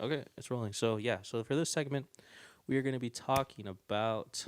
Okay, it's rolling. So yeah, so for this segment, we are going to be talking about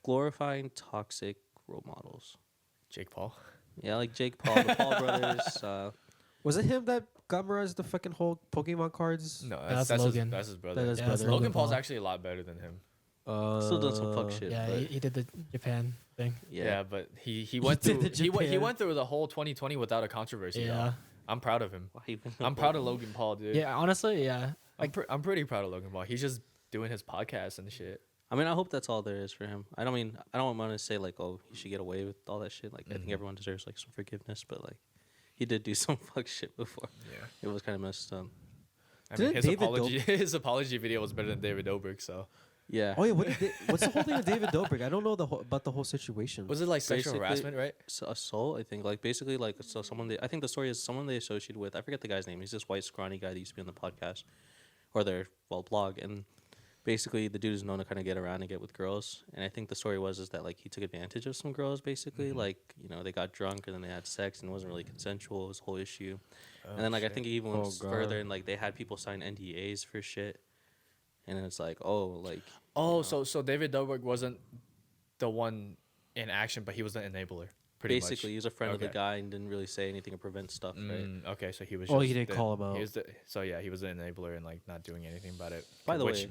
glorifying toxic role models. Jake Paul. Yeah, like Jake Paul, the Paul brothers. Was it him that memorized the fucking whole Pokemon cards? No, That's that's Logan. that's his brother. That is Yeah, that's brother. Logan Paul's Paul. actually a lot better than him. Still doing some fuck shit. Yeah, but he did the Japan thing. Yeah, but he went did through the he Japan. went through the whole 2020 without a controversy. Yeah. Though. I'm proud of him. Why even- I'm proud of Logan Paul, dude. Yeah, honestly, yeah. I'm pretty proud of Logan Paul. He's just doing his podcast and shit. I mean, I hope that's all there is for him. I don't want to say like, oh, he should get away with all that shit. Like, I think everyone deserves like some forgiveness, but like, he did do some fuck shit before. Yeah. It was kind of messed up. I mean, Didn't his David apology his apology video was better than David Dobrik. So Yeah. Oh yeah, what's the whole thing with David Dobrik? I don't know about the whole situation. was it like sexual Basically- harassment, right? So assault, I think. Like basically, like so someone. I think the story is someone they associated with. I forget the guy's name. He's this white scrawny guy that used to be on the podcast or their blog, and basically the dude is known to kind of get around and get with girls. And I think the story is that like he took advantage of some girls. Basically, like they got drunk and then they had sex and it wasn't really consensual. It was a whole issue. And then like I think it even went further and like they had people sign NDAs for shit. And then it's like, oh, like. Oh, so David Dobrik wasn't the one in action, but he was the enabler. Pretty Basically, he was a friend of the Okay. guy and didn't really say anything to prevent stuff, much. right? Okay, so he was. Oh, just he didn't call him out. He was so yeah, he was the enabler and like not doing anything about it. By the which- way,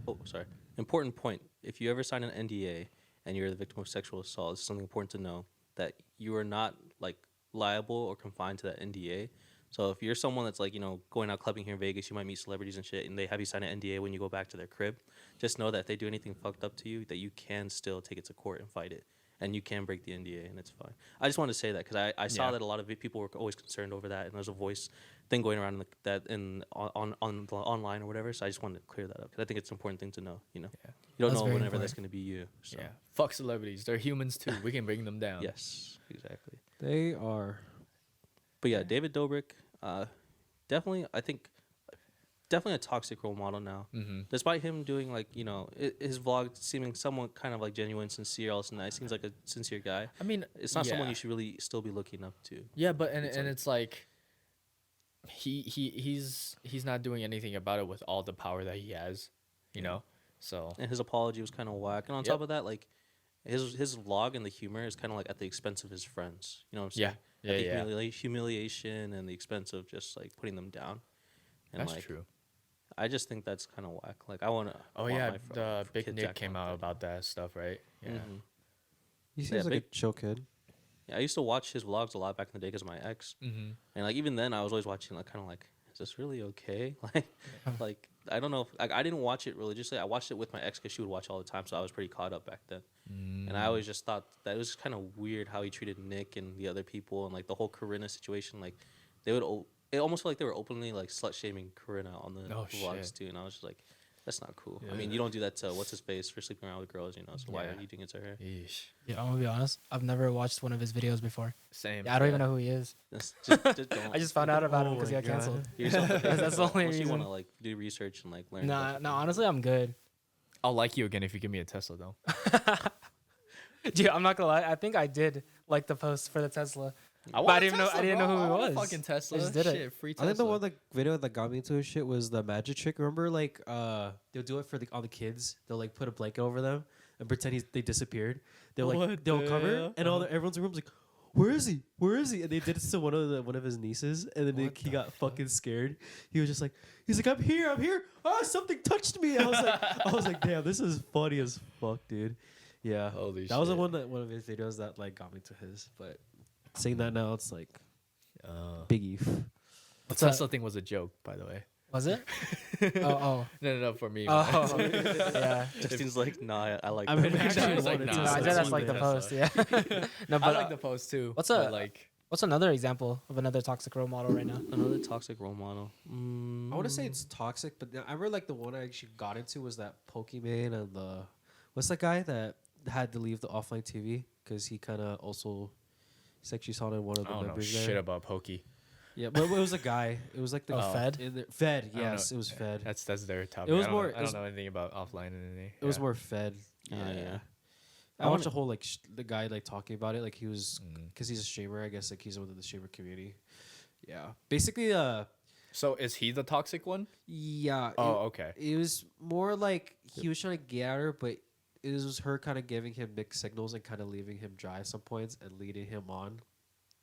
oh, sorry. Important point. If you ever sign an NDA and you're the victim of sexual assault, it's something important to know that you are not like liable or confined to that NDA. So if you're someone that's like, going out clubbing here in Vegas, you might meet celebrities and shit, and they have you sign an NDA when you go back to their crib, just know that if they do anything fucked up to you, that you can still take it to court and fight it. And you can break the NDA, and it's fine. I just wanted to say that because I saw Yeah. that a lot of people were always concerned over that, and there's a voice thing going around on online or whatever. So I just wanted to clear that up because I think it's an important thing to know. You don't That's know very whenever that's important. going to be you. So. Yeah, fuck celebrities. They're humans too. We can bring them down. Yes, exactly. They are. But yeah, David Dobrik, definitely. I think definitely a toxic role model now. Mm-hmm. Despite him doing like his vlog seeming somewhat kind of like genuine, sincere, also nice. Seems like a sincere guy. I mean, It's not someone yeah. you should really still be looking up to. Yeah, but it's like he's not doing anything about it with all the power that he has, you know. So And his apology was kind of whack. And on Yep. top of that, like his vlog and the humor is kind of like at the expense of his friends. You know what I'm saying? Yeah, At the yeah. humiliation and the expense of just like putting them down. And That's like, true. I just think that's kind of whack. Like I want to. Oh yeah, the Big Nick came out about that stuff, right? Yeah. Mm-hmm. He Yeah, seems like big- a chill kid. Yeah, I used to watch his vlogs a lot back in the day because of my ex, Mm-hmm. and like even then I was always watching like kind of like, is this really okay? like I don't know. Like I didn't watch it religiously. I watched it with my ex because she would watch all the time, so I was pretty caught up back then. And I always just thought that it was kind of weird how he treated Nick and the other people and like the whole Corinna situation. Like they would, it almost felt like they were openly like slut shaming Corinna on the Oh, vlogs shit. too. And I was just like, that's not cool. I mean, Yeah. you don't do that to what's his face for sleeping around with girls, So why are Yeah. you doing it to her? Yeesh. Yeah, I'm gonna be honest. I've never watched one of his videos before. Same. Yeah, I don't even know who he is. Just don't. I just found out about him Oh because he my got canceled. Do yourself a favor, That's the though, only unless you want to reason. like do research and like learn. a Nah, bunch of no, things. honestly, I'm good. I'll like you again if you give me a Tesla, though. Dude, I'm not gonna lie. I think I did like the post for the Tesla. I But I didn't know- I didn't know who he was. Fucking Tesla. I just did it. Shit, free I Tesla. think the one video that got me into his shit was the magic trick. Remember, like they'll do it for all the kids. They'll like put a blanket over them and pretend they disappeared. They'll like What they'll the cover hell? and everyone's in the room's like, where is he? Where is he? And they did it to one of his nieces, and then What he the got fucking scared. He was just like, he's like, I'm here. Oh, something touched me. I was like, damn, this is funny as fuck, dude. Yeah, Holy that was the shit. one of his videos that like got me to his. But saying that now, it's like The big Eve. What's that? Tesla thing was a joke, by the way. Was it? oh, No, for me. oh, yeah. Justine's like, nah, I like. I that. mean, actually I was like, wanted nah, to No, I say did. That's something. like the post. Yeah. no, I but like the post too. what's but, a- like? what's another example of another toxic role model right now? Another toxic role model. I want to say it's toxic, but I remember like the one I actually got into was that Pokemon and the what's that guy that had to leave the offline TV because he kind of also sexually assaulted one of I the don't know members shit there. about Pokey. Yeah, but it was a guy. It was like the Oh, Fed? in there. Fed, I don't yes, know. it was Fed. That's their topic. It was I don't more- Know, it I was- don't know anything about offline and anything. It was more Fed. Oh, yeah. I watched a whole like the guy like talking about it, like he was Mm. because he's a streamer. I guess like he's within the streamer community. Yeah, basically, So is he the toxic one? Yeah. Oh, okay. It was more like he was trying to get at her, but it was her kind of giving him mixed signals and kind of leaving him dry at some points and leading him on.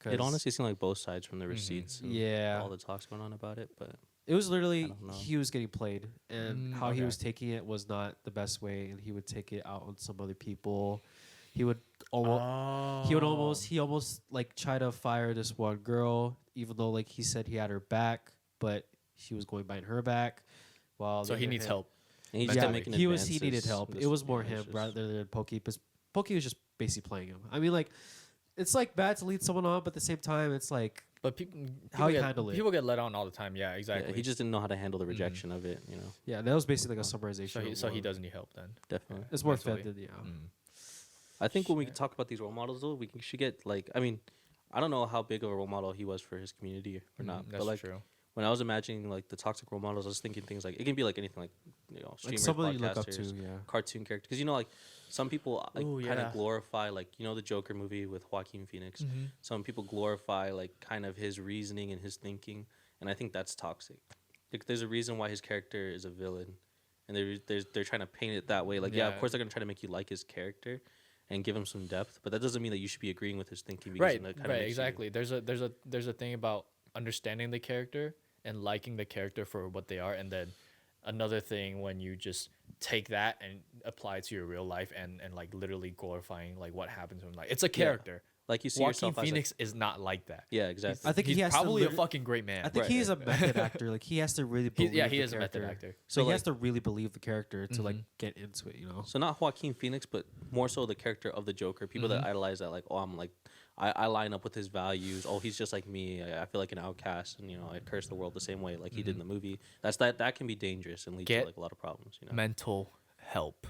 It honestly seemed like both sides from the receipts. And Yeah. all the talks going on about it, but it was I literally don't know. he was getting played, and how he okay. was taking it was not the best way, and he would take it out on some other people. He would almost he almost like try to fire this one girl, even though like he said he had her back, but she was going behind her back. While So the he other needs hand- help. And he's Yeah, still making he advances needed help. in It this- was more yeah, him it's just- rather than Pokey, because Pokey was just basically playing him. I mean, like, it's like bad to lead someone on, but at the same time, it's like But people, How you get, handle it. People get let on all the time. Yeah, Yeah, exactly. he just didn't know how to handle the rejection of it. You know, yeah, that was basically like a summarization. so he of so he what- does need help then. definitely. It's more mentally. offended, yeah. I think when we talk about these role models, though, should get like, I mean, I don't know how big of a role model he was for his community or not, That's but like true. when I was imagining like the toxic role models, I was thinking things like it can be like anything, like Like streamers, someone you look up to, podcasters, yeah. cartoon characters, because like some people like Ooh, kind yeah. of glorify like the Joker movie with Joaquin Phoenix. Some people glorify like kind of his reasoning and his thinking, and I think that's toxic. Like, there's a reason why his character is a villain, and they're trying to paint it that way. Like, yeah, of Yeah. course they're gonna try to make you like his character and give him some depth, but that doesn't mean that you should be agreeing with his thinking. Because Right, then that kinda right, makes you- exactly. There's a thing about understanding the character and liking the character for what they are, and then another thing when you just take that and apply it to your real life and like literally glorifying like what happens when like it's a character. like you see Joaquin yourself as Phoenix is not like that. yeah, exactly. I think He's he has probably to a fucking great man. I think he is a method actor. Like, he has to really believe yeah, he the is a method character. actor. So, So, he has like- to really believe the character to like get into it, you know. So not Joaquin Phoenix, but more so the character of the Joker. People that idolize that, like, oh, I'm like, I line up with his values. Oh, he's just like me. I feel like an outcast, and I curse the world the same way, like he did in the movie. That can be dangerous and lead Get to like a lot of problems. Mental help.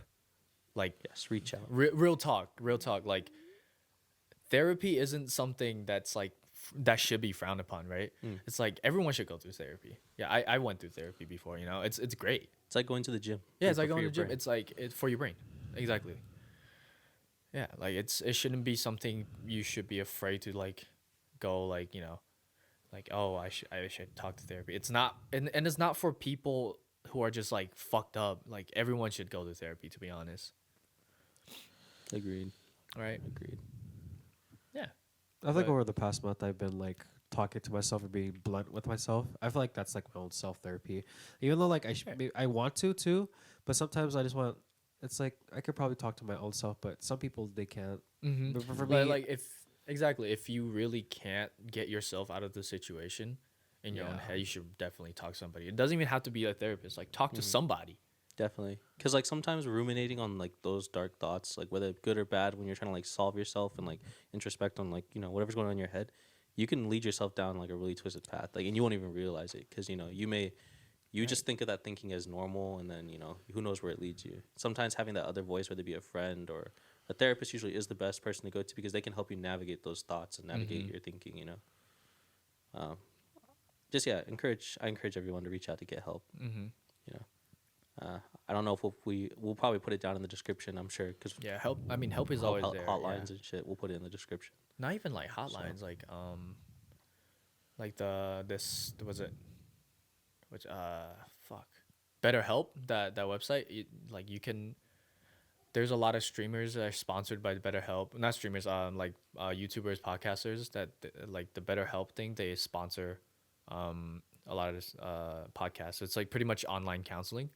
Like Yes, reach out. real talk. Like therapy isn't something that's like that should be frowned upon, right? It's like everyone should go through therapy. Yeah, I went through therapy before. It's great. It's like going to the gym. Yeah, it's for- like for going to your the gym. brain. It's like it's for your brain. Exactly. Yeah, like it shouldn't be something you should be afraid to like go like, like, oh, I should talk to therapy. It's not, and it's not for people who are just like fucked up. Like everyone should go to therapy, to be honest. Agreed. Right? Agreed. Yeah. I think But- over the past month, I've been like talking to myself and being blunt with myself. I feel like that's like my own self therapy, even though like I want to too, but sometimes I just want. It's like I could probably talk to my own self, but some people they can't. Mm-hmm. But for But me, like if you really can't get yourself out of the situation in your own Yeah. head, you should definitely talk to somebody. It doesn't even have to be a therapist. Like talk to somebody. Definitely, because like sometimes ruminating on like those dark thoughts, like whether good or bad, when you're trying to like solve yourself and like introspect on like whatever's going on in your head, you can lead yourself down like a really twisted path, like, and you won't even realize it because you just think of that thinking as normal, and then who knows where it leads you. Sometimes having that other voice, whether it be a friend or a therapist, usually is the best person to go to because they can help you navigate those thoughts and navigate your thinking. Just I encourage everyone to reach out to get help. Mm-hmm. I don't know if we'll probably put it down in the description. I'm sure because Yeah, help. I mean, help is always there. hotlines Yeah. and shit. We'll put it in the description. Not even like hotlines, like this was it, which fuck, BetterHelp, that website. Like you can. There's a lot of streamers that are sponsored by BetterHelp. Not streamers, like YouTubers, podcasters that like the BetterHelp thing. They sponsor a lot of this podcasts. It's like pretty much online counseling.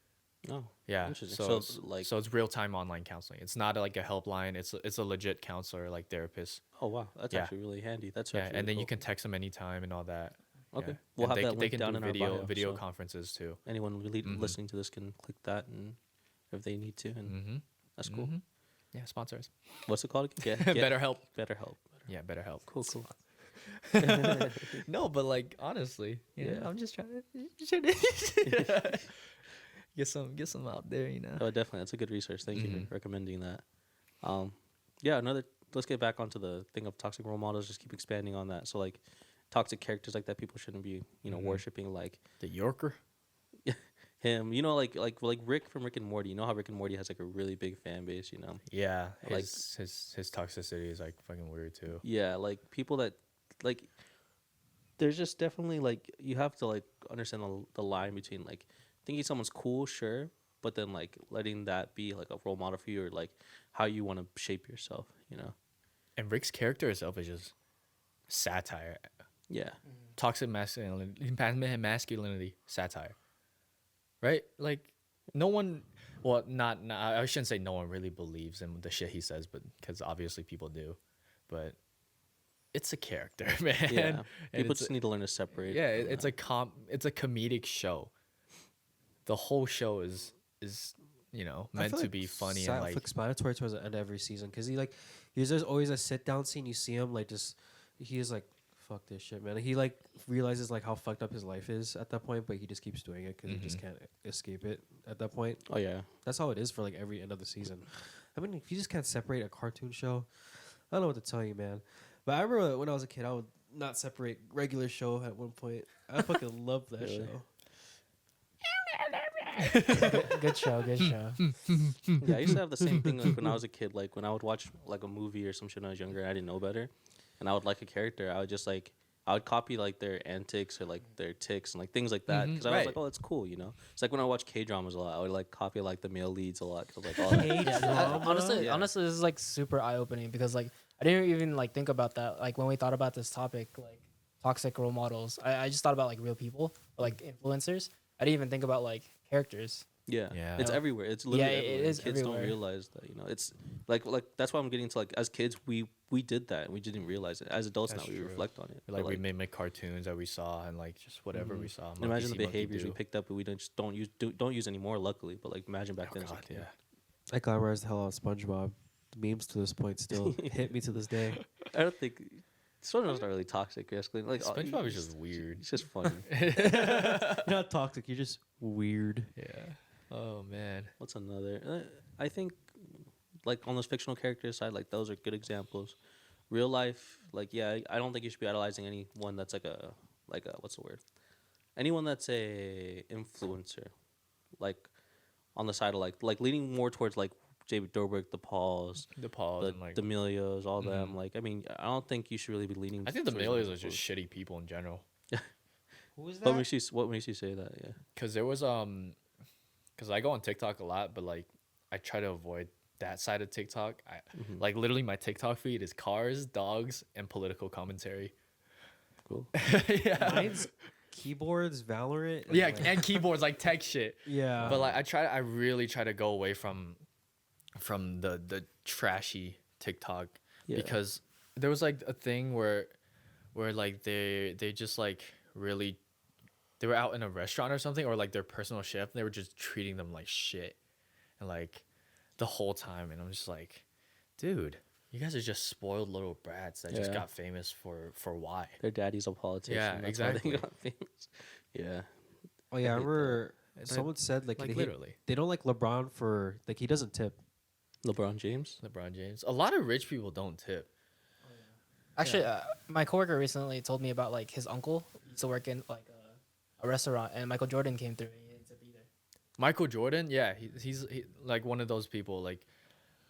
Oh, Yeah. interesting. So So, it's real time online counseling. It's not like a helpline. It's a legit counselor, like therapist. oh wow, that's Yeah. actually really handy. That's Yeah, actually and then really you cool. can text them anytime and all that. Okay. Yeah. We'll And have they, that they link can down do in our video bio, video so conferences too. anyone really listening to this can click that and if they need to, and Mm-hmm. that's cool. Yeah, sponsors. What's it called? Get BetterHelp. BetterHelp. Yeah, BetterHelp. Cool, cool. No, but like honestly, Yeah. I'm just trying to get some out there, Oh, definitely. That's a good resource. Thank you Mm-hmm. for recommending that. Let's get back onto the thing of toxic role models. Just keep expanding on that. So like toxic characters like that, people shouldn't be, worshiping like The Yorker. him. Like Rick from Rick and Morty. You know how Rick and Morty has like a really big fan base, Yeah, Like- his toxicity is like fucking weird too. Yeah, like people that like there's just definitely like you have to like understand the line between like thinking someone's cool, sure, but then like letting that be like a role model for you or like how you want to shape yourself, you know? And Rick's character itself is just satire, Yeah. toxic masculinity, satire, right? Like, no one, well, not I shouldn't say no one really believes in the shit he says, but because obviously people do, but it's a character, man. Yeah. And People it's just need to learn to separate. yeah, from it's that. it's a comedic show. The whole show is I meant feel to like be funny and self-explanatory towards the end of every season because there's always a sit down scene. You see him like just he is like fuck this shit, man. He like realizes like how fucked up his life is at that point, but he just keeps doing it because he just can't escape it at that point. Oh yeah. That's how it is for like every end of the season. I mean, if you just can't separate a cartoon show, I don't know what to tell you, man. But I remember when I was a kid, I would not separate regular show at one point. I fucking loved that Really? show. Good show. Good show. Yeah, I used to have the same thing like when I was a kid. Like when I would watch like a movie or some shit when I was younger and I didn't know better, and I would like a character, I would just like I would copy like their antics or like their ticks and like things like that because I was right. like, oh, that's cool, you know. It's like when I watch K dramas a lot, I would like copy like the male leads a lot because like all that. Yeah, honestly, Yeah. honestly, this is like super eye opening because like I didn't even like think about that. Like when we thought about this topic, like toxic role models, I just thought about like real people, like influencers. I didn't even think about like characters. Yeah, Yeah. it's No. everywhere. It's literally Yeah, it everywhere. is Kids everywhere. don't realize that, you know. It's like that's why I'm getting to like as kids we did that and we didn't realize it. As adults That's now we true. reflect on it. like But, we mimic cartoons that we saw and like just whatever we saw. Monkey imagine the see, monkey behaviors we do. picked up, but we don't use anymore. Luckily, but like imagine back Oh then. As a god, kid. yeah. I glamorized the hell out of SpongeBob. The memes to this point still hit me to this day. I don't think SpongeBob's not really toxic. Basically, like SpongeBob is just weird. It's just funny. You're not toxic. You're just weird. Yeah. Oh man. What's another? I think like on those fictional characters side, like those are good examples. Real life, like yeah, I don't think you should be idolizing anyone that's like a what's the word? Anyone that's a influencer, like on the side of like leaning more towards like David Dobrik, the Pauls, The Pauls the and like D'Amelios, all them. Mhm. Like I mean, I don't think you should really be leaning. I think the towards Melios them. are just shitty people in general. Who is What makes you say that? Yeah. Cause there was cause I go on TikTok a lot, but like I try to avoid that side of TikTok. Like literally my TikTok feed is cars, dogs, and political commentary. Cool. Yeah. Mine's keyboards, Valorant. Yeah, like- and keyboards like tech shit. yeah. But like I really try to go away from the trashy TikTok Yeah. because there was like a thing where like they just like really they were out in a restaurant or something or like their personal chef and they were just treating them like shit and like the whole time and I'm just like, dude, you guys are just spoiled little brats that just Yeah. got famous for why? Their daddy's a politician. Yeah, that's why exactly. they got famous. Yeah. oh yeah, I hate that. remember And someone said like, Like they, literally. they don't like LeBron for like he doesn't tip. LeBron James. LeBron James. A lot of rich people don't tip. Actually, my coworker recently told me about like his uncle used to work in like a restaurant, and Michael Jordan came through. And he didn't tip either. Michael Jordan, yeah, he's like one of those people. Like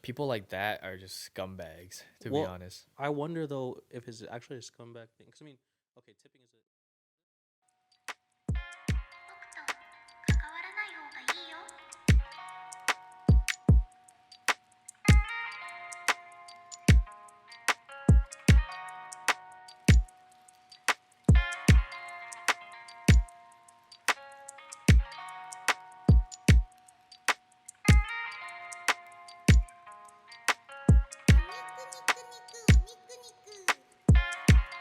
people like that are just scumbags, to be Well, honest. I wonder though if it's actually a scumbag thing. Because I mean, okay, tipping is a